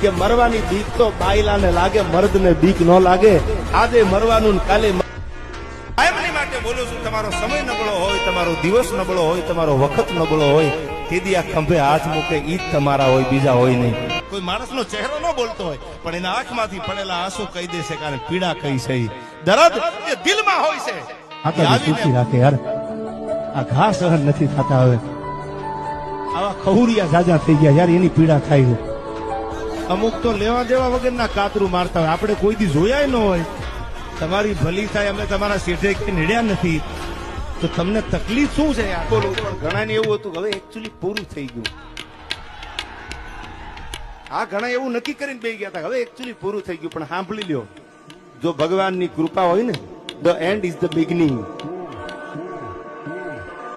કે મરવાની બીક તો બાયલાને લાગે, મર્દને બીક ન લાગે. આજે મરવાનું ને કાલે કાયમની માટે બોલું છું. તમારો સમય નબળો હોય, તમારો દિવસ નબળો હોય, તમારો વખત નબળો હોય, તેદી આ ખંભે હાથ મૂકે ઈ જ તમારા હોય, બીજા હોય નહીં. કોઈ માણસનો ચહેરો ન બોલતો હોય પણ એના આંખમાંથી પડેલા આંસુ કહી દેશે કારણ પીડા કઈ છે, દર્દ એ દિલમાં હોય છે. રાખે યાર, આ ઘા સહન નથી થતા. હવે આવા ખહુરિયા જાજા થઈ ગયા યાર, એની પીડા થાય છે. અમુક તો લેવા દેવા વગરના કાતરું મારતા હોય, આપણે કોઈ દી જોયા ન હોય. તમારી ભલી થાય, અમે તમારા શેઠે કઈ નડ્યા નથી તો તમને તકલીફ શું છે યાર? બોલો. ઘણા ને એવું હતું હવે એકચ્યુઅલી પૂરું થઈ ગયું. આ ઘણા એવું નક્કી કરીને બેસી ગયા હતા હવે એકચ્યુઅલી પૂરું થઈ ગયું. પણ સાંભળી લ્યો, જો ભગવાનની કૃપા હોય ને, the and is the beginning.